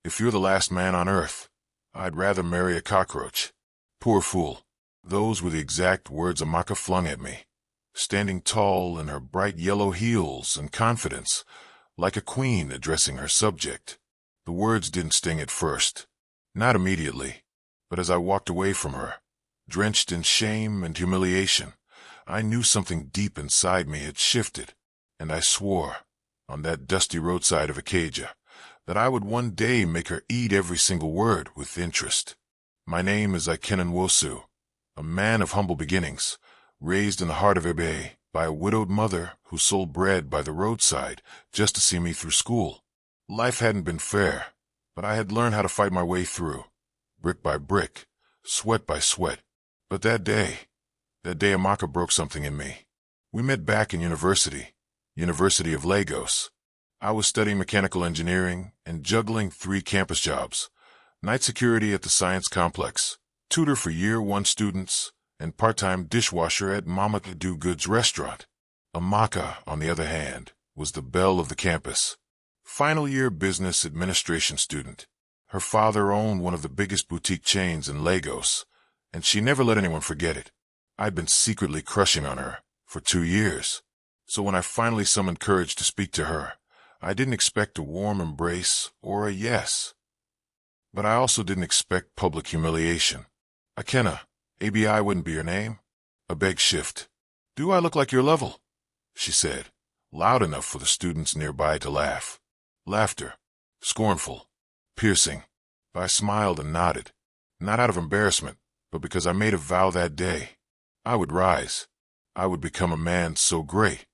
If you're the last man on earth, I'd rather marry a cockroach. Poor fool. Those were the exact words Amaka flung at me, standing tall in her bright yellow heels and confidence, like a queen addressing her subject. The words didn't sting at first, not immediately, but as I walked away from her, drenched in shame and humiliation, I knew something deep inside me had shifted, and I swore, on that dusty roadside of Acadia, that I would one day make her eat every single word with interest. My name is Ikenna, a man of humble beginnings, raised in the heart of Ebe by a widowed mother who sold bread by the roadside just to see me through school. Life hadn't been fair, but I had learned how to fight my way through, brick by brick, sweat by sweat. But that day Amaka broke something in me. We met back in University of Lagos. I was studying mechanical engineering and juggling 3 campus jobs: night security at the science complex, tutor for year 1 students, and part-time dishwasher at Mama Do Good's restaurant. Amaka, on the other hand, was the belle of the campus. Final year business administration student. Her father owned one of the biggest boutique chains in Lagos, and she never let anyone forget it. I'd been secretly crushing on her for 2 years. So when I finally summoned courage to speak to her, I didn't expect a warm embrace or a yes. But I also didn't expect public humiliation. Ikenna, ABI wouldn't be your name? A beg shift. Do I look like your level? She said, loud enough for the students nearby to laugh. Laughter. Scornful. Piercing. But I smiled and nodded. Not out of embarrassment, but because I made a vow that day. I would rise. I would become a man so great,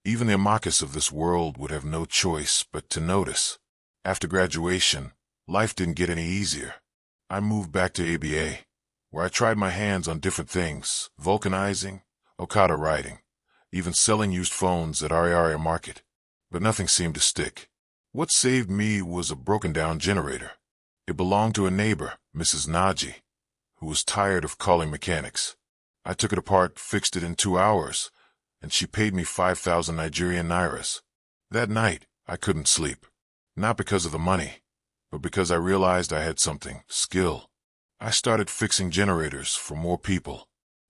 even the Amakas of this world would have no choice but to notice. After graduation, life didn't get any easier. I moved back to ABA, where I tried my hands on different things: vulcanizing, Okada riding, even selling used phones at Ariaria Market. But nothing seemed to stick. What saved me was a broken-down generator. It belonged to a neighbor, Mrs. Naji, who was tired of calling mechanics. I took it apart, fixed it in 2 hours, and she paid me 5,000 Nigerian nairas. That night, I couldn't sleep. Not because of the money, but because I realized I had something: skill. I started fixing generators for more people.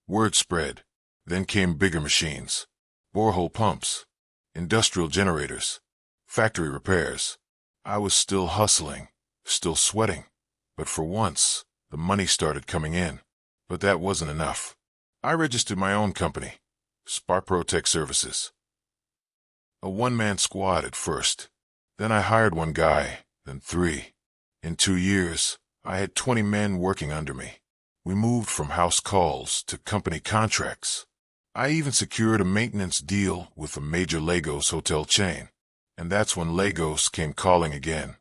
Word spread. Then came bigger machines. Borehole pumps. Industrial generators. Factory repairs. I was still hustling, still sweating. But for once, the money started coming in. But that wasn't enough. I registered my own company, Spark Pro Tech Services. A one-man squad at first. Then I hired 1 guy, then 3. In 2 years, I had 20 men working under me. We moved from house calls to company contracts. I even secured a maintenance deal with a major Lagos hotel chain. And that's when Lagos came calling again.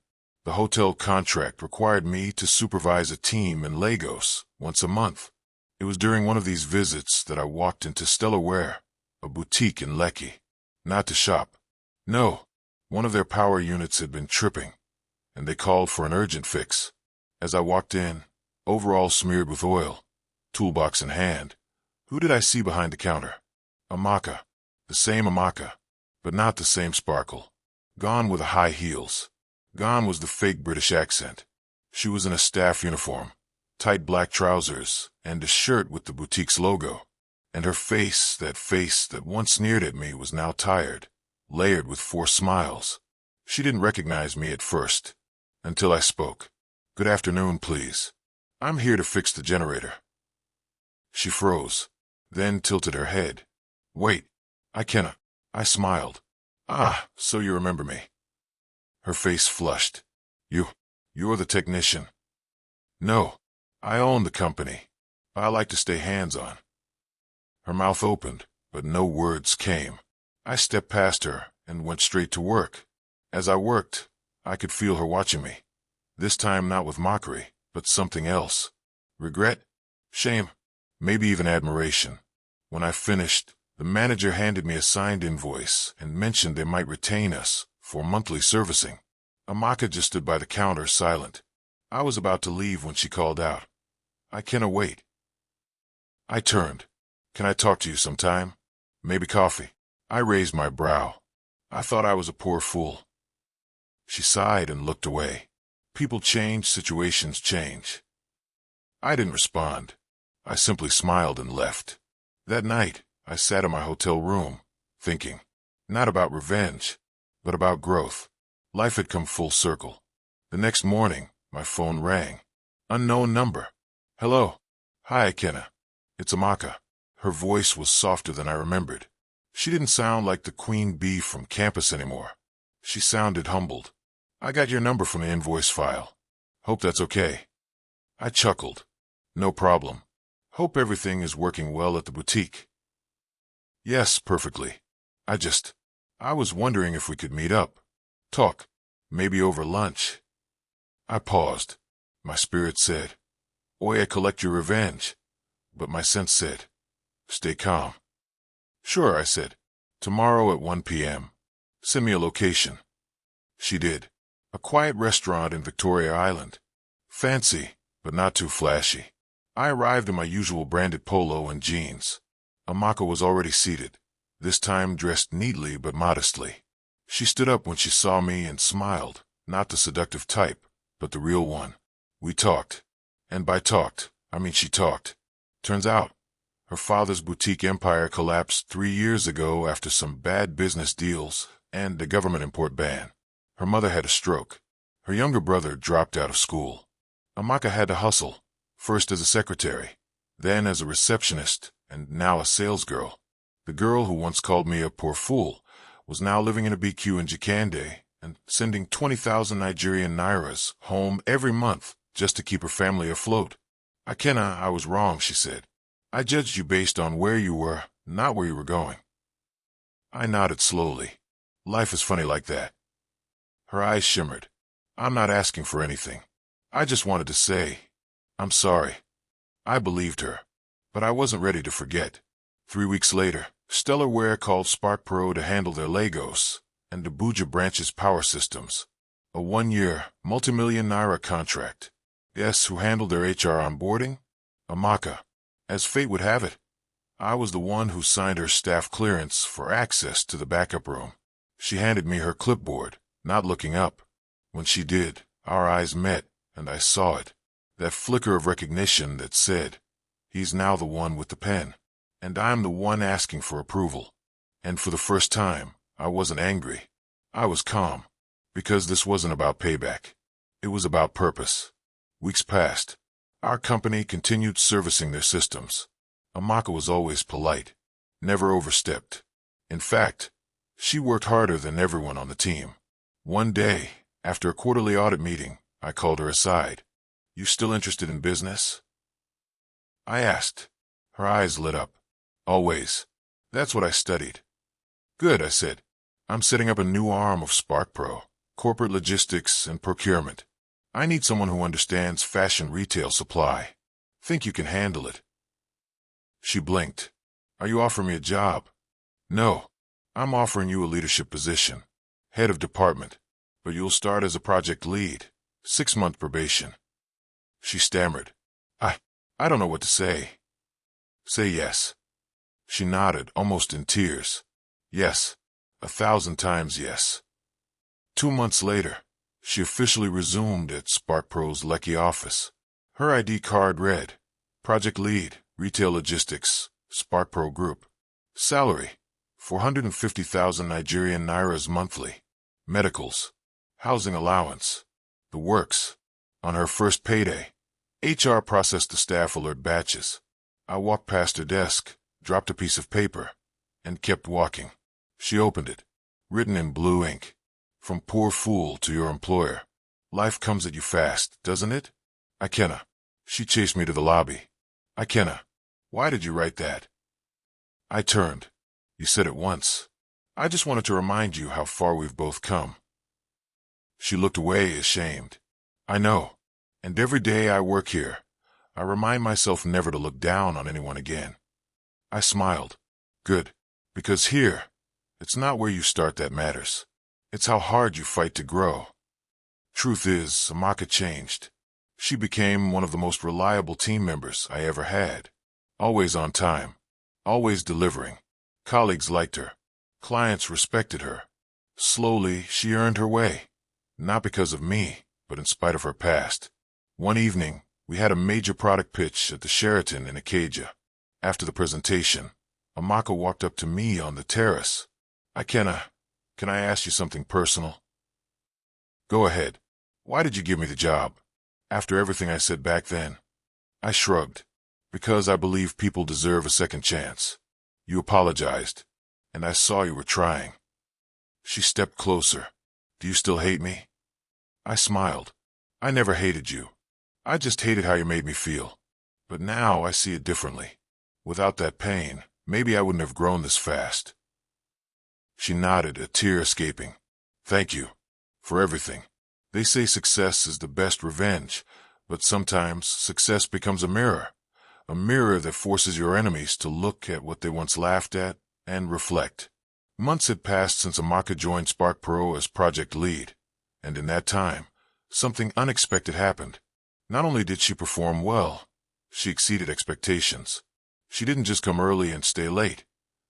The hotel contract required me to supervise a team in Lagos once a month. It was during one of these visits that I walked into Stellar Wear, a boutique in Lekki. Not to shop. No, one of their power units had been tripping, and they called for an urgent fix. As I walked in, overalls smeared with oil, toolbox in hand, who did I see behind the counter? Amaka. The same Amaka, but not the same sparkle. Gone were the high heels. Gone was the fake British accent. She was in a staff uniform, tight black trousers, and a shirt with the boutique's logo. And her face that once sneered at me, was now tired, layered with forced smiles. She didn't recognize me at first, until I spoke. "Good afternoon, please. I'm here to fix the generator." She froze, then tilted her head. "Wait, Ikenna." I smiled. "Ah, so you remember me." Her face flushed. You're the technician." "No, I own the company. I like to stay hands-on." Her mouth opened, but no words came. I stepped past her and went straight to work. As I worked, I could feel her watching me. This time not with mockery, but something else. Regret? Shame? Maybe even admiration. When I finished, the manager handed me a signed invoice and mentioned they might retain us for monthly servicing. Amaka just stood by the counter, silent. I was about to leave when she called out, "Ikenna, wait." I turned. "Can I talk to you sometime? Maybe coffee?" I raised my brow. I thought I was a poor fool. She sighed and looked away. People change, situations change. I didn't respond. I simply smiled and left. That night, I sat in my hotel room, thinking, not about revenge, but about growth. Life had come full circle. The next morning, my phone rang. Unknown number. Hello. Hi, Ikenna. It's Amaka. Her voice was softer than I remembered. She didn't sound like the queen bee from campus anymore. She sounded humbled. I got your number from the invoice file. Hope that's okay. I chuckled. No problem. Hope everything is working well at the boutique. Yes, perfectly. I was wondering if we could meet up. Talk. Maybe over lunch. I paused. My spirit said, Oya, collect your revenge. But my sense said, stay calm. Sure, I said. Tomorrow at 1 p.m. Send me a location. She did. A quiet restaurant in Victoria Island. Fancy, but not too flashy. I arrived in my usual branded polo and jeans. Amaka was already seated, this time dressed neatly but modestly. She stood up when she saw me and smiled, not the seductive type, but the real one. We talked. And by talked, I mean she talked. Turns out, her father's boutique empire collapsed 3 years ago after some bad business deals and the government import ban. Her mother had a stroke. Her younger brother dropped out of school. Amaka had to hustle, first as a secretary, then as a receptionist, and now a salesgirl. The girl who once called me a poor fool was now living in a BQ in Jakande and sending 20,000 Nigerian nairas home every month just to keep her family afloat. Ikenna, I was wrong, she said. I judged you based on where you were, not where you were going. I nodded slowly. Life is funny like that. Her eyes shimmered. I'm not asking for anything. I just wanted to say, I'm sorry. I believed her, but I wasn't ready to forget. 3 weeks later, Stellar Ware called Spark Pro to handle their Lagos and Abuja branch's power systems. A 1-year, multi-million naira contract. Guess who handled their HR onboarding? Amaka. As fate would have it, I was the one who signed her staff clearance for access to the backup room. She handed me her clipboard, not looking up. When she did, our eyes met, and I saw it. That flicker of recognition that said, he's now the one with the pen, and I'm the one asking for approval. And for the first time, I wasn't angry. I was calm, because this wasn't about payback. It was about purpose. Weeks passed. Our company continued servicing their systems. Amaka was always polite, never overstepped. In fact, she worked harder than everyone on the team. One day, after a quarterly audit meeting, I called her aside. You still interested in business? I asked. Her eyes lit up. Always. That's what I studied. Good, I said. I'm setting up a new arm of Spark Pro, corporate logistics and procurement. I need someone who understands fashion retail supply. Think you can handle it? She blinked. Are you offering me a job? No. I'm offering you a leadership position. Head of department. But you'll start as a project lead. 6-month probation. She stammered. I don't know what to say. Say yes. She nodded, almost in tears. Yes. 1,000 times yes. 2 months later, she officially resumed at Spark Pro's Lekki office. Her ID card read, Project Lead, Retail Logistics, Spark Pro Group. Salary, 450,000 Nigerian nairas monthly. Medicals, housing allowance, the works. On her first payday, HR processed the staff alert batches. I walked past her desk, dropped a piece of paper, and kept walking. She opened it, written in blue ink. From poor fool to your employer. Life comes at you fast, doesn't it? Ikenna. She chased me to the lobby. Ikenna, why did you write that? I turned. You said it once. I just wanted to remind you how far we've both come. She looked away, ashamed. I know. And every day I work here, I remind myself never to look down on anyone again. I smiled. Good. Because here, it's not where you start that matters. It's how hard you fight to grow. Truth is, Amaka changed. She became one of the most reliable team members I ever had. Always on time. Always delivering. Colleagues liked her. Clients respected her. Slowly, she earned her way. Not because of me, but in spite of her past. One evening, we had a major product pitch at the Sheraton in Ikeja. After the presentation, Amaka walked up to me on the terrace. "Ikenna, can I ask you something personal?" "Go ahead. Why did you give me the job?" After everything I said back then, I shrugged. "Because I believe people deserve a second chance. You apologized, and I saw you were trying." She stepped closer. "Do you still hate me?" I smiled. "I never hated you. I just hated how you made me feel. But now I see it differently. Without that pain, maybe I wouldn't have grown this fast." She nodded, a tear escaping. "Thank you. For everything. They say success is the best revenge, but sometimes success becomes a mirror that forces your enemies to look at what they once laughed at and reflect." Months had passed since Amaka joined Spark Pro as project lead, and in that time, something unexpected happened. Not only did she perform well, she exceeded expectations. She didn't just come early and stay late.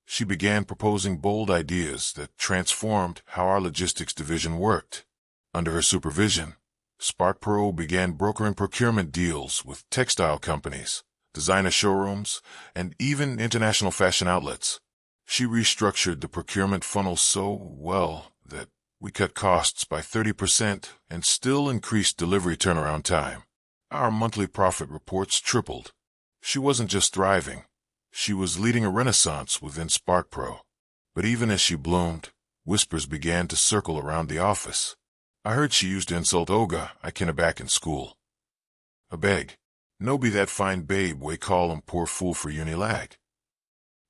She began proposing bold ideas that transformed how our logistics division worked. Under her supervision, Spark Pro began brokering procurement deals with textile companies, designer showrooms, and even international fashion outlets. She restructured the procurement funnel so well that we cut costs by 30% and still increased delivery turnaround time. Our monthly profit reports tripled. She wasn't just thriving. She was leading a renaissance within Spark Pro. But even as she bloomed, whispers began to circle around the office. I heard she used to insult Oga, Ikenna back in school. "A beg. No be that fine babe we call him poor fool for Unilag.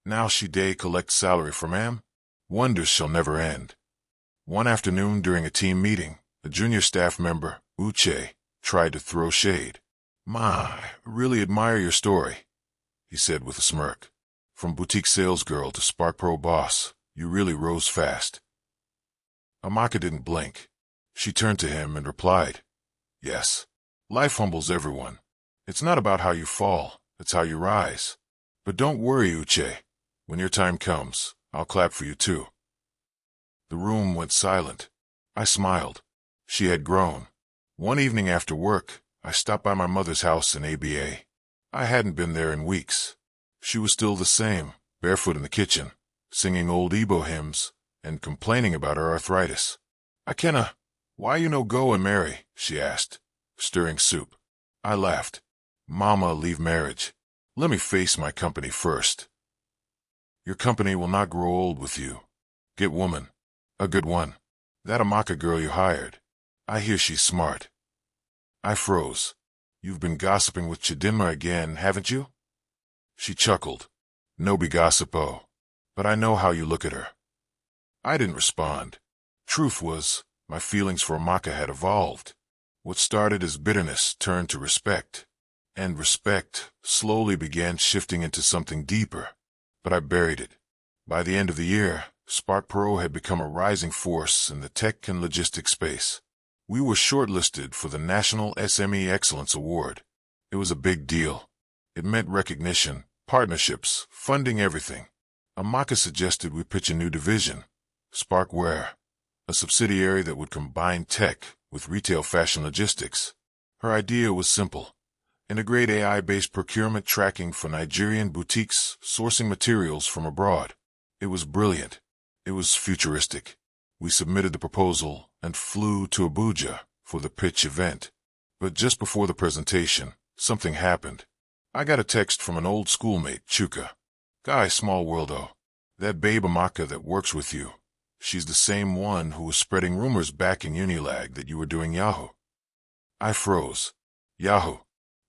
Now she day collect salary from him. Wonders shall never end." One afternoon during a team meeting, a junior staff member, Uche, tried to throw shade. "I really admire your story," he said with a smirk. "From boutique salesgirl to Spark Pro boss, you really rose fast." Amaka didn't blink. She turned to him and replied, "Yes, life humbles everyone. It's not about how you fall, it's how you rise. But don't worry, Uche. When your time comes, I'll clap for you too." The room went silent. I smiled. She had grown. One evening after work, I stopped by my mother's house in ABA. I hadn't been there in weeks. She was still the same, barefoot in the kitchen, singing old Igbo hymns and complaining about her arthritis. "Ikenna, why you no go and marry?" she asked, stirring soup. I laughed. "Mama, leave marriage. Let me face my company first." "Your company will not grow old with you. Get woman. A good one. That Amaka girl you hired. I hear she's smart." I froze. "You've been gossiping with Chidinma again, haven't you?" She chuckled. "No be gossipo. But I know how you look at her." I didn't respond. Truth was, my feelings for Amaka had evolved. What started as bitterness turned to respect, and respect slowly began shifting into something deeper. But I buried it. By the end of the year, Spark Pro had become a rising force in the tech and logistics space. We were shortlisted for the National SME Excellence Award. It was a big deal. It meant recognition, partnerships, funding, everything. Amaka suggested we pitch a new division, Sparkware, a subsidiary that would combine tech with retail fashion logistics. Her idea was simple: integrate AI-based procurement tracking for Nigerian boutiques sourcing materials from abroad. It was brilliant. It was futuristic. We submitted the proposal and flew to Abuja for the pitch event. But just before the presentation, something happened. I got a text from an old schoolmate, Chuka. "Guy, small worldo. That babe Amaka that works with you. She's the same one who was spreading rumors back in Unilag that you were doing Yahoo." I froze. Yahoo?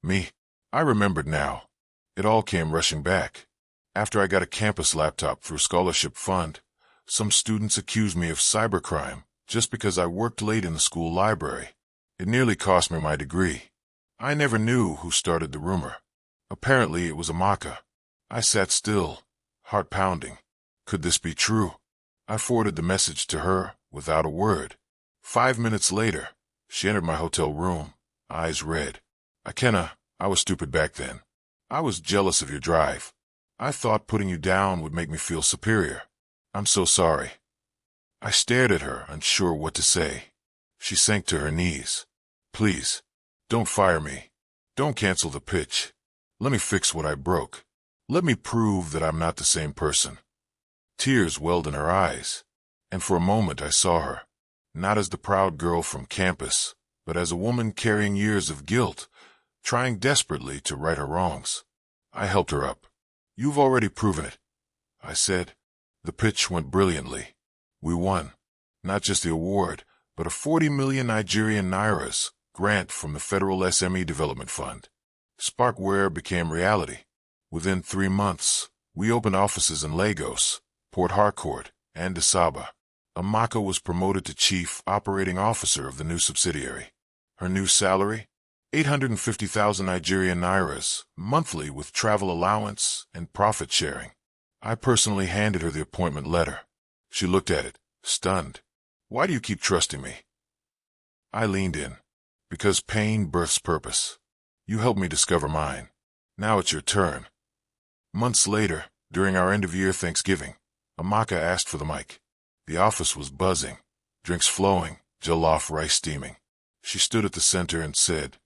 Me? I remembered now. It all came rushing back. After I got a campus laptop through scholarship fund, some students accused me of cybercrime just because I worked late in the school library. It nearly cost me my degree. I never knew who started the rumor. Apparently it was Amaka. I sat still, heart pounding. Could this be true? I forwarded the message to her without a word. 5 minutes later, she entered my hotel room, eyes red. "Ikenna, I was stupid back then. I was jealous of your drive. I thought putting you down would make me feel superior. I'm so sorry." I stared at her, unsure what to say. She sank to her knees. Please, don't fire me. Don't cancel the pitch. Let me fix what I broke. Let me prove that I'm not the same person. Tears welled in her eyes, and for a moment I saw her, not as the proud girl from campus, but as a woman carrying years of guilt, trying desperately to right her wrongs. I helped her up. You've already proven it, I said. The pitch went brilliantly. We won. Not just the award, but a 40 million Nigerian nairas grant from the Federal SME Development Fund. Sparkware became reality. Within 3 months, we opened offices in Lagos, Port Harcourt, and Asaba. Amaka was promoted to Chief Operating Officer of the new subsidiary. Her new salary? 850,000 Nigerian nairas, monthly with travel allowance and profit sharing. I personally handed her the appointment letter. She looked at it, stunned. Why do you keep trusting me? I leaned in. Because pain births purpose. You helped me discover mine. Now it's your turn. Months later, during our end-of-year Thanksgiving, Amaka asked for the mic. The office was buzzing, drinks flowing, jollof rice steaming. She stood at the center and said,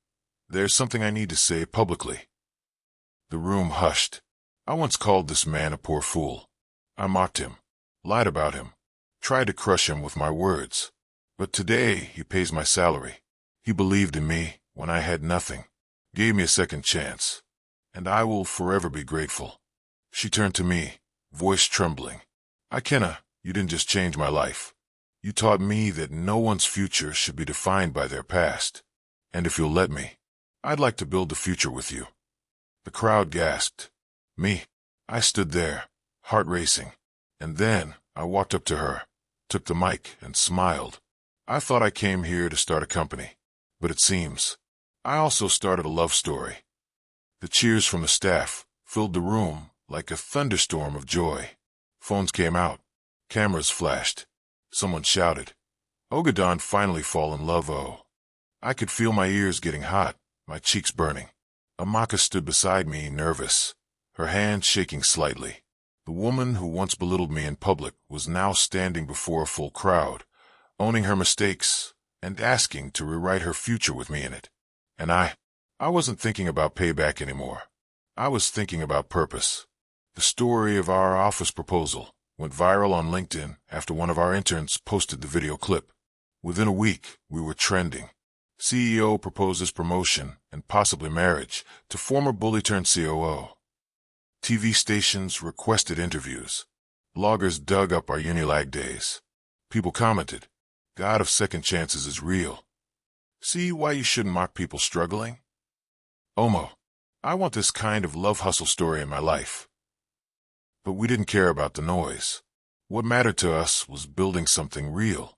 "There's something I need to say publicly." The room hushed. I once called this man a poor fool. I mocked him, lied about him, tried to crush him with my words. But today he pays my salary. He believed in me when I had nothing, gave me a second chance, and I will forever be grateful. She turned to me, voice trembling. "Ikenna, you didn't just change my life. You taught me that no one's future should be defined by their past. And if you'll let me, I'd like to build the future with you." The crowd gasped. Me? I stood there, heart racing. And then I walked up to her, took the mic, and smiled. I thought I came here to start a company. But it seems I also started a love story. The cheers from the staff filled the room like a thunderstorm of joy. Phones came out. Cameras flashed. Someone shouted, "Ogadon finally fall in love, oh." I could feel my ears getting hot, my cheeks burning. Amaka stood beside me, nervous, her hand shaking slightly. The woman who once belittled me in public was now standing before a full crowd, owning her mistakes and asking to rewrite her future with me in it. And I wasn't thinking about payback anymore. I was thinking about purpose. The story of our office proposal went viral on LinkedIn after one of our interns posted the video clip. Within a week, we were trending. CEO proposes promotion and possibly marriage to former bully-turned-COO. TV stations requested interviews. Bloggers dug up our Unilag days. People commented, "God of second chances is real. See why you shouldn't mock people struggling?" Omo, I want this kind of love hustle story in my life. But we didn't care about the noise. What mattered to us was building something real.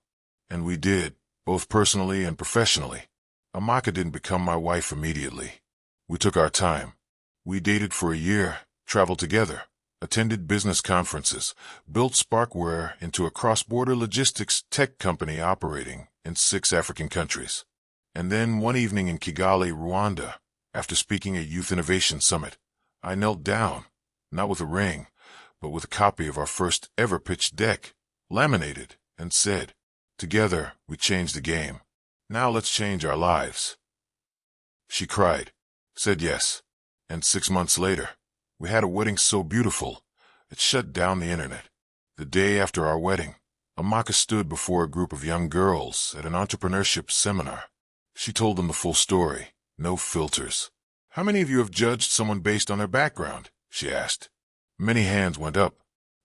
And we did, both personally and professionally. Amaka didn't become my wife immediately. We took our time. We dated for a year, traveled together, attended business conferences, built Sparkware into a cross-border logistics tech company operating in 6 African countries. And then one evening in Kigali, Rwanda, after speaking at Youth Innovation Summit, I knelt down, not with a ring, but with a copy of our first ever pitch deck, laminated, and said, "Together, we changed the game. Now let's change our lives." She cried, said yes, and 6 months later, we had a wedding so beautiful, it shut down the internet. The day after our wedding, Amaka stood before a group of young girls at an entrepreneurship seminar. She told them the full story, no filters. "How many of you have judged someone based on their background?" she asked. Many hands went up.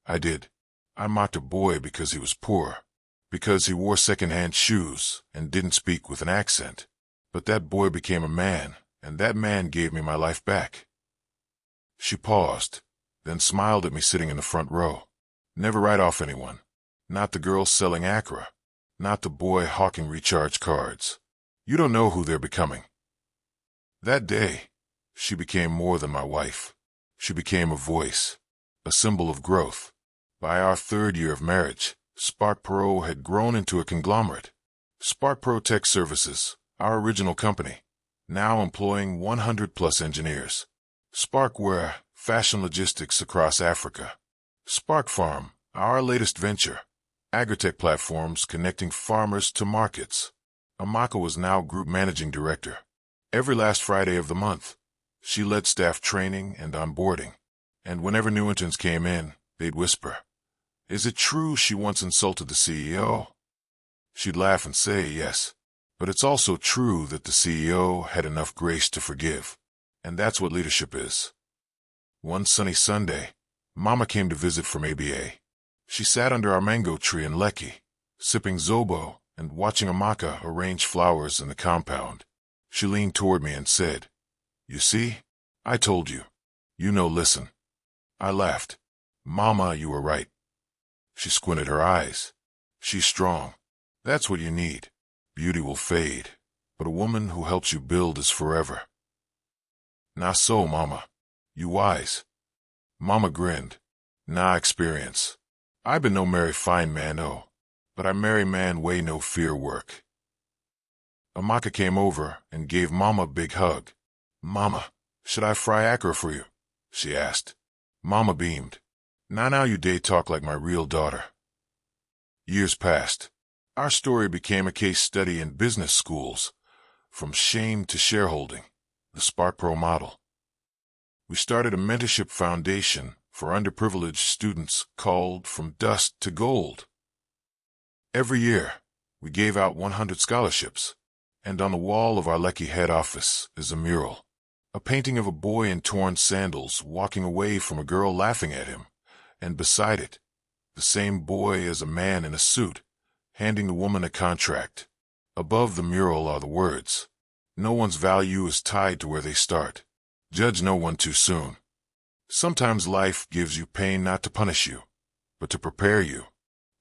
I did. I mocked a boy because he was poor, because he wore second-hand shoes and didn't speak with an accent. But that boy became a man, and that man gave me my life back. She paused, then smiled at me sitting in the front row. Never write off anyone. Not the girl selling Accra. Not the boy hawking recharge cards. You don't know who they're becoming. That day, she became more than my wife. She became a voice, a symbol of growth. By our 3rd year of marriage, SparkPro had grown into a conglomerate. SparkPro Tech Services, our original company, now employing 100+ engineers. Sparkware, fashion logistics across Africa. SparkFarm, our latest venture, agritech platforms connecting farmers to markets. Amaka was now group managing director. Every last Friday of the month, she led staff training and onboarding. And whenever new interns came in, they'd whisper, "Is it true she once insulted the CEO?" She'd laugh and say yes, but it's also true that the CEO had enough grace to forgive. And that's what leadership is. One sunny Sunday, Mama came to visit from ABA. She sat under our mango tree in Lekki, sipping Zobo and watching Amaka arrange flowers in the compound. She leaned toward me and said, "You see? I told you. Listen." I laughed. "Mama, you were right." She squinted her eyes. "She's strong. That's what you need. Beauty will fade, but a woman who helps you build is forever." "Nah so, Mama. You wise." Mama grinned. "Nah experience. I been no marry fine man, oh, but I marry man way no fear work." Amaka came over and gave Mama a big hug. "Mama, should I fry akra for you?" she asked. Mama beamed. Now you day talk like my real daughter." Years passed. Our story became a case study in business schools, from shame to shareholding, the Spark Pro model. We started a mentorship foundation for underprivileged students called From Dust to Gold. Every year, we gave out 100 scholarships, and on the wall of our Lekki head office is a mural, a painting of a boy in torn sandals walking away from a girl laughing at him, and beside it, the same boy as a man in a suit, handing the woman a contract. Above the mural are the words, "No one's value is tied to where they start. Judge no one too soon." Sometimes life gives you pain not to punish you, but to prepare you.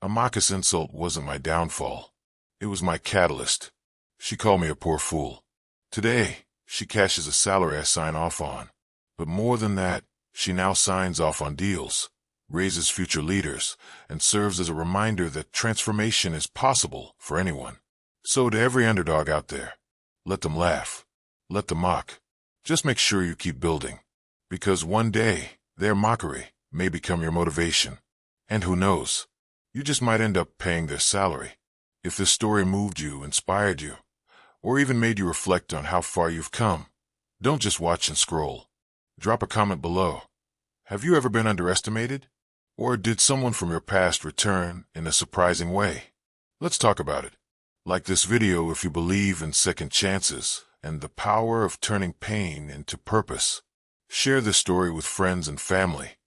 Amaka's insult wasn't my downfall. It was my catalyst. She called me a poor fool. Today, she cashes a salary I sign off on. But more than that, she now signs off on deals, raises future leaders, and serves as a reminder that transformation is possible for anyone. So to every underdog out there, let them laugh. Let them mock. Just make sure you keep building. Because one day, their mockery may become your motivation. And who knows? You just might end up paying their salary. If this story moved you, inspired you, or even made you reflect on how far you've come, don't just watch and scroll. Drop a comment below. Have you ever been underestimated? Or did someone from your past return in a surprising way? Let's talk about it. Like this video if you believe in second chances and the power of turning pain into purpose. Share this story with friends and family,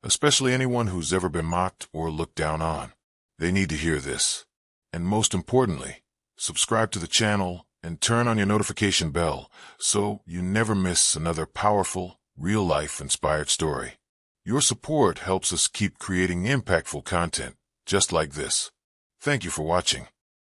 especially anyone who's ever been mocked or looked down on. They need to hear this. And most importantly, subscribe to the channel and turn on your notification bell so you never miss another powerful, real-life inspired story. Your support helps us keep creating impactful content just like this. Thank you for watching.